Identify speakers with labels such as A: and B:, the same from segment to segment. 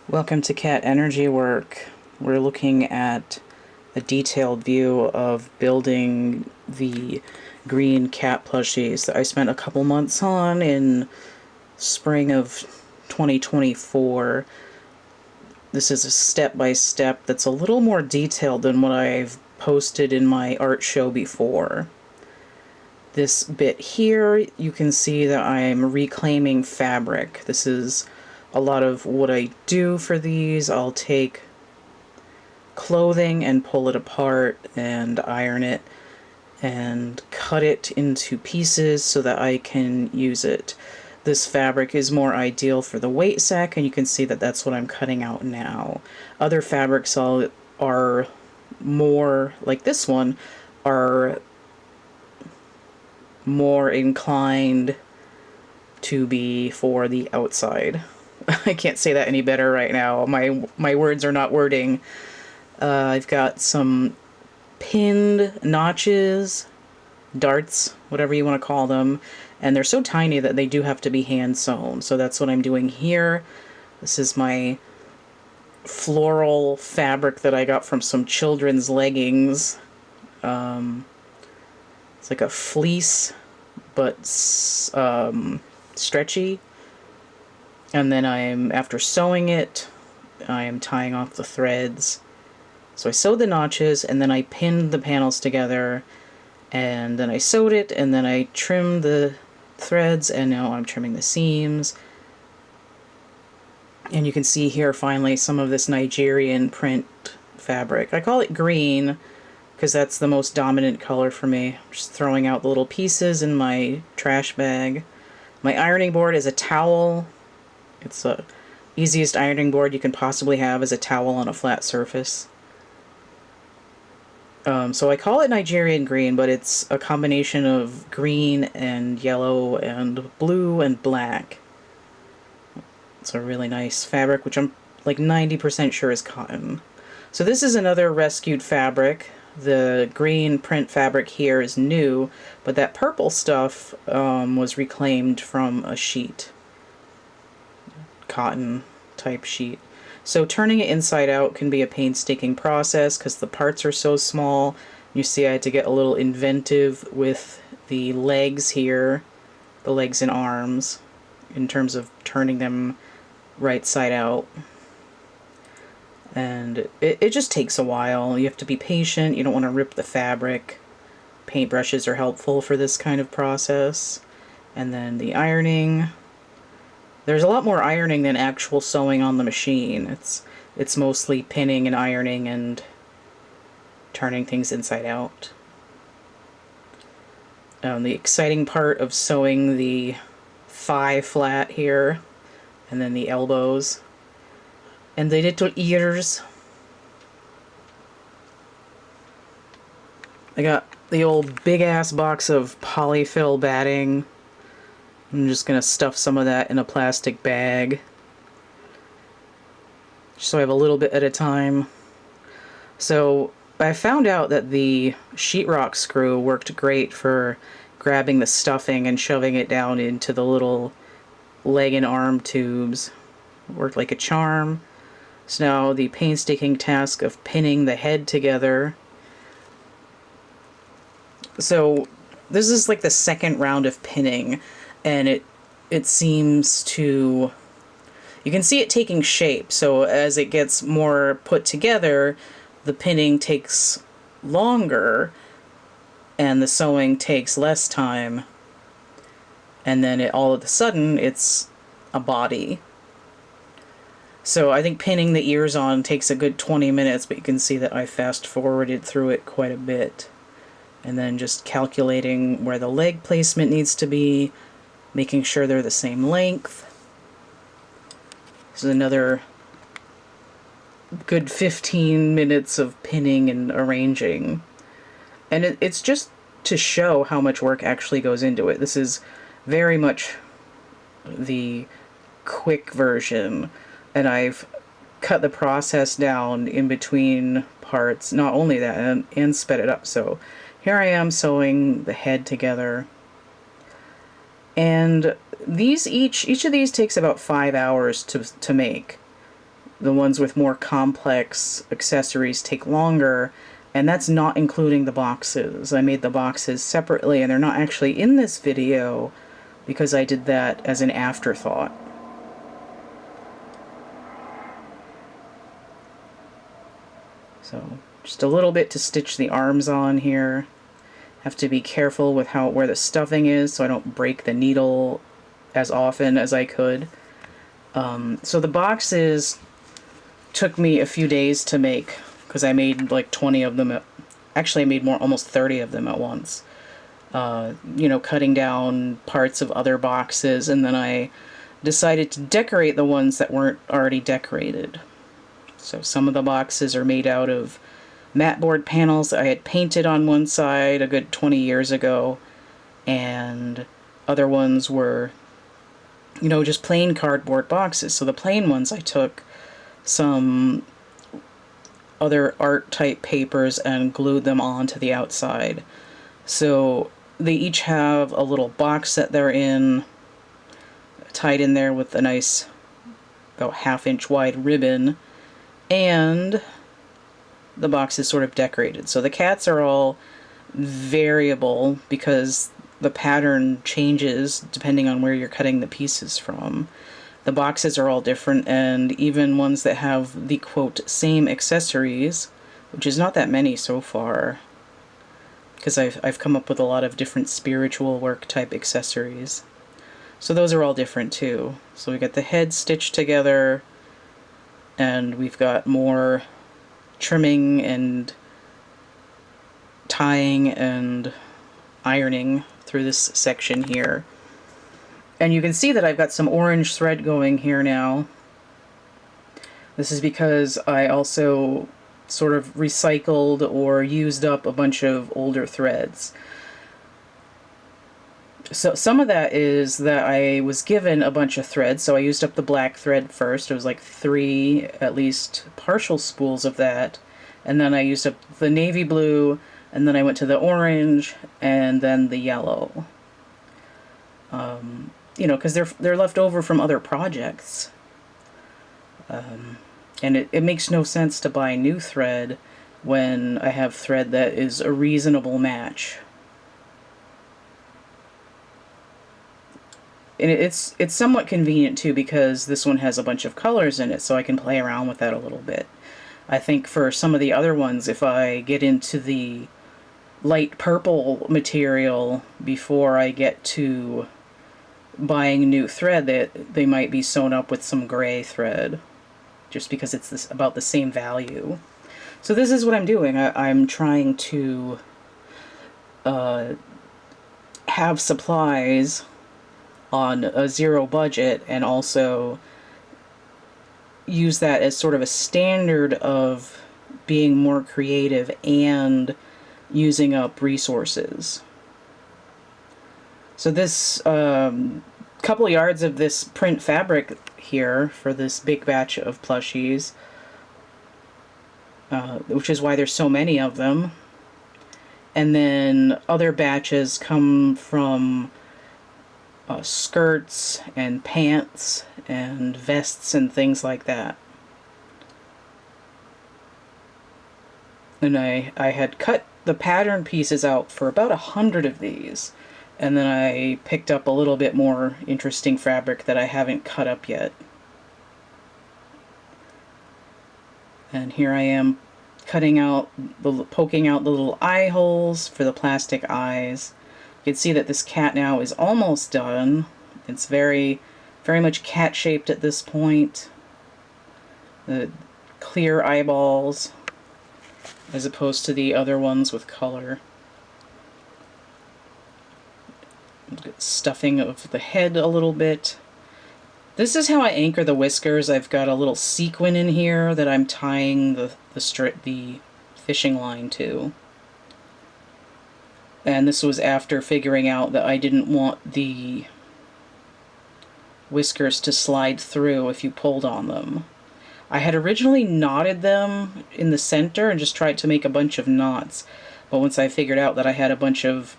A: Welcome to Cat Energy Work. We're looking at a detailed view of building the green cat plushies that I spent a couple months on in spring of 2024. This is a step-by-step that's a little more detailed than what I've posted in my art show before. This bit here, you can see that I'm reclaiming fabric. This is a lot of what I do for these. I'll take clothing and pull it apart and iron it and cut it into pieces so that I can use it. This fabric is more ideal for the weight sack, and you can see that that's what I'm cutting out now. Other fabrics are more, like this one, are more inclined to be for the outside. I can't say that any better right now. My words are not wording. I've got some pinned notches, darts, whatever you want to call them, and they're so tiny that they do have to be hand sewn. So that's what I'm doing here. This is my floral fabric that I got from some children's leggings. It's like a fleece, but stretchy. And then after sewing it, I am tying off the threads. So I sewed the notches, and then I pinned the panels together, and then I sewed it, and then I trimmed the threads, and now I'm trimming the seams. And you can see here finally some of this Nigerian print fabric. I call it green because that's the most dominant color for me. I'm just throwing out the little pieces in my trash bag. My ironing board is a towel. It's the easiest ironing board you can possibly have, is a towel on a flat surface. So I call it Nigerian green, but it's a combination of green and yellow and blue and black. It's a really nice fabric, which I'm like 90% sure is cotton. So this is another rescued fabric. The green print fabric here is new, but that purple stuff was reclaimed from a sheet. Cotton type sheet. So turning it inside out can be a painstaking process because the parts are so small. You see I had to get a little inventive with the legs here, the legs and arms, in terms of turning them right side out. And it just takes a while. You have to be patient. You don't want to rip the fabric. Paintbrushes are helpful for this kind of process. And then the ironing. There's a lot more ironing than actual sewing on the machine. It's mostly pinning and ironing and turning things inside out. The exciting part of sewing the thigh flat here, and then the elbows, and the little ears. I got the old big ass box of polyfill batting. I'm just going to stuff some of that in a plastic bag, just so I have a little bit at a time. So I found out that the sheetrock screw worked great for grabbing the stuffing and shoving it down into the little leg and arm tubes. It worked like a charm. So now the painstaking task of pinning the head together. So this is like the second round of pinning, and it seems to, you can see it taking shape. So as it gets more put together, the pinning takes longer and the sewing takes less time, and then all of a sudden it's a body. So I think pinning the ears on takes a good 20 minutes, but you can see that I fast forwarded through it quite a bit. And then just calculating where the leg placement needs to be, making sure they're the same length. This is another good 15 minutes of pinning and arranging. And it's just to show how much work actually goes into it. This is very much the quick version, and I've cut the process down in between parts. Not only that, and sped it up. So here I am sewing the head together. And these each of these takes about 5 hours to make. The ones with more complex accessories take longer, and that's not including the boxes. I made the boxes separately, and they're not actually in this video because I did that as an afterthought. So just a little bit to stitch the arms on here. Have to be careful with where the stuffing is so I don't break the needle as often as I could. So the boxes took me a few days to make because I made like 20 of them. Actually, I made almost 30 of them at once. You know, cutting down parts of other boxes, and then I decided to decorate the ones that weren't already decorated. So some of the boxes are made out of mat board panels I had painted on one side a good 20 years ago, and other ones were, you know, just plain cardboard boxes. So the plain ones I took some other art type papers and glued them onto the outside. So they each have a little box that they're in, tied in there with a nice about 1/2 inch wide ribbon, and the box is sort of decorated. So the cats are all variable because the pattern changes depending on where you're cutting the pieces from. The boxes are all different, and even ones that have the quote same accessories, which is not that many so far, because I've come up with a lot of different spiritual work type accessories. So those are all different too. So we got the head stitched together, and we've got more trimming and tying and ironing through this section here. And you can see that I've got some orange thread going here now. This is because I also sort of recycled or used up a bunch of older threads. So some of that is that I was given a bunch of threads, so I used up the black thread first. It was like 3, at least, partial spools of that. And then I used up the navy blue, and then I went to the orange, and then the yellow. You know, because they're left over from other projects. And it makes no sense to buy new thread when I have thread that is a reasonable match. And it's somewhat convenient too, because this one has a bunch of colors in it, so I can play around with that a little bit. I think for some of the other ones, if I get into the light purple material before I get to buying new thread, that they might be sewn up with some gray thread, just because it's about the same value. So this is what I'm doing. I'm trying to have supplies on a zero budget, and also use that as sort of a standard of being more creative and using up resources. So this couple yards of this print fabric here for this big batch of plushies, which is why there's so many of them. And then other batches come from skirts and pants and vests and things like that. And I had cut the pattern pieces out for about 100 of these, and then I picked up a little bit more interesting fabric that I haven't cut up yet. And here I am poking out the little eye holes for the plastic eyes. You can see that this cat now is almost done. It's very, very much cat-shaped at this point. The clear eyeballs, as opposed to the other ones with color. Stuffing of the head a little bit. This is how I anchor the whiskers. I've got a little sequin in here that I'm tying the fishing line to. And this was after figuring out that I didn't want the whiskers to slide through if you pulled on them. I had originally knotted them in the center and just tried to make a bunch of knots, but once I figured out that I had a bunch of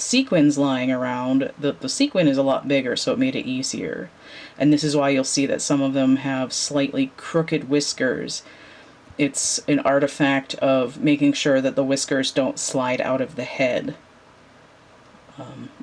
A: sequins lying around, the sequin is a lot bigger, so it made it easier. And this is why you'll see that some of them have slightly crooked whiskers. It's an artifact of making sure that the whiskers don't slide out of the head,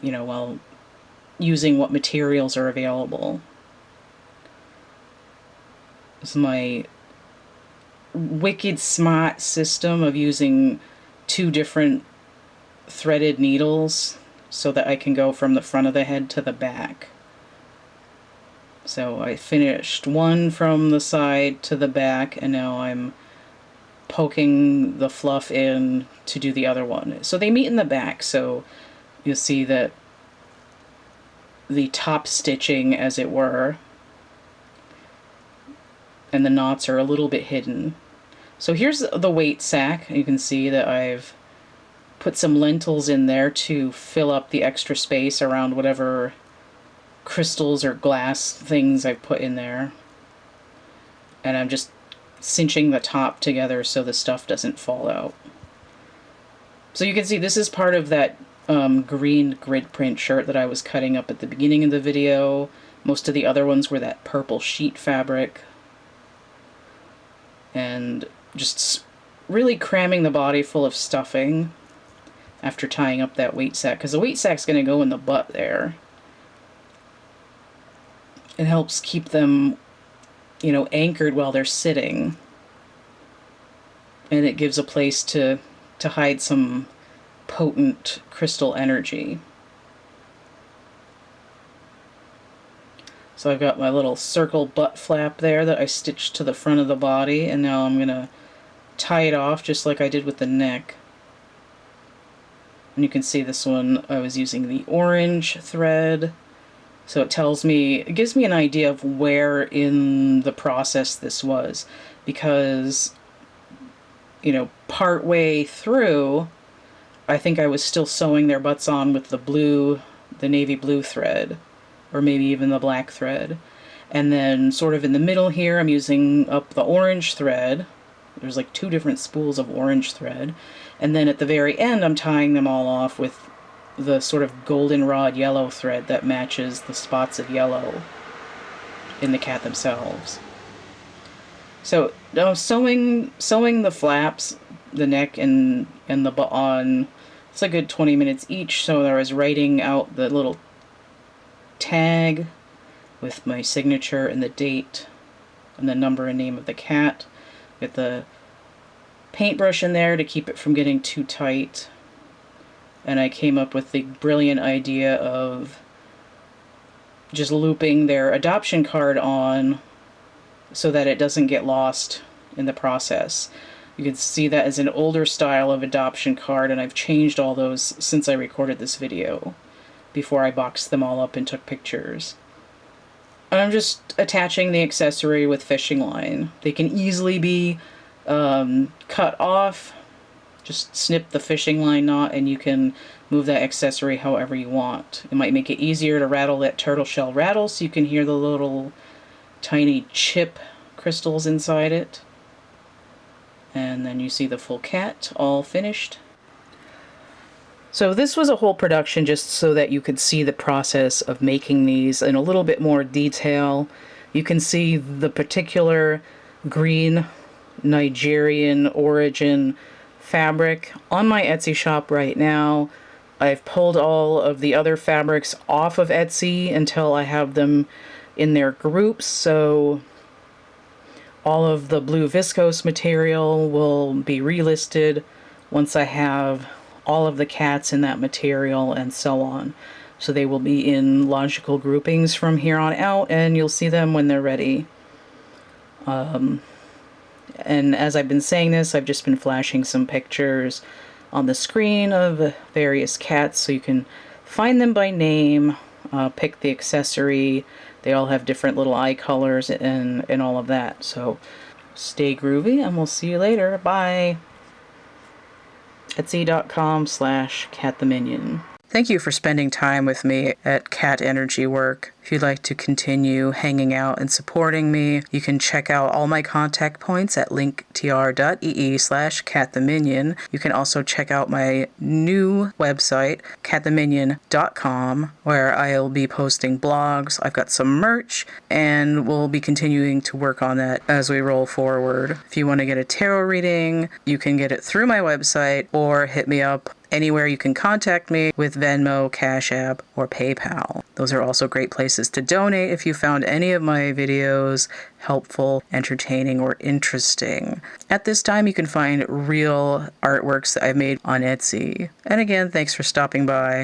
A: you know, while using what materials are available. This is my wicked smart system of using 2 different threaded needles so that I can go from the front of the head to the back. So I finished one from the side to the back, and now I'm poking the fluff in to do the other one. So they meet in the back, so you'll see that the top stitching, as it were, and the knots are a little bit hidden. So here's the weight sack. You can see that I've put some lentils in there to fill up the extra space around whatever crystals or glass things I've put in there. And I'm just cinching the top together so the stuff doesn't fall out. So you can see this is part of that green grid print shirt that I was cutting up at the beginning of the video. Most of the other ones were that purple sheet fabric. And just really cramming the body full of stuffing after tying up that weight sack, because the weight sack's going to go in the butt there. It helps keep them, you know, anchored while they're sitting, and it gives a place to hide some potent crystal energy. So I've got my little circle butt flap there that I stitched to the front of the body, and now I'm going to tie it off just like I did with the neck. And you can see this one, I was using the orange thread. So it tells me, it gives me an idea of where in the process this was. Because, you know, part way through, I think I was still sewing their butts on with the blue, the navy blue thread. Or maybe even the black thread. And then sort of in the middle here, I'm using up the orange thread. There's like 2 different spools of orange thread. And then at the very end, I'm tying them all off with the sort of goldenrod yellow thread that matches the spots of yellow in the cat themselves. So now sewing the flaps, the neck and the butt on, it's a good 20 minutes each. So I was writing out the little tag with my signature and the date and the number and name of the cat, with the paintbrush in there to keep it from getting too tight. And I came up with the brilliant idea of just looping their adoption card on so that it doesn't get lost in the process. You can see that as an older style of adoption card, and I've changed all those since I recorded this video, before I boxed them all up and took pictures. And I'm just attaching the accessory with fishing line. They can easily be cut off. Just snip the fishing line knot and you can move that accessory however you want. It might make it easier to rattle that turtle shell rattle so you can hear the little tiny chip crystals inside it. And then you see the full cat all finished. So this was a whole production just so that you could see the process of making these in a little bit more detail. You can see the particular green Nigerian origin fabric on my Etsy shop right now. I've pulled all of the other fabrics off of Etsy until I have them in their groups, so all of the blue viscose material will be relisted once I have all of the cats in that material and so on. So they will be in logical groupings from here on out, and you'll see them when they're ready. And as I've been saying this, I've just been flashing some pictures on the screen of various cats so you can find them by name, pick the accessory. They all have different little eye colors and all of that. So stay groovy and we'll see you later. Bye. Etsy.com/CATtheMinion. Thank you for spending time with me at Cat Energy Work. If you'd like to continue hanging out and supporting me, you can check out all my contact points at linktr.ee/CATtheMinion. You can also check out my new website, CATtheMinion.com, where I'll be posting blogs. I've got some merch, and we'll be continuing to work on that as we roll forward. If you want to get a tarot reading, you can get it through my website or hit me up anywhere you can contact me with Venmo, Cash App, or PayPal. Those are also great places to donate if you found any of my videos helpful, entertaining, or interesting. At this time, you can find real artworks that I've made on Etsy. And again, thanks for stopping by.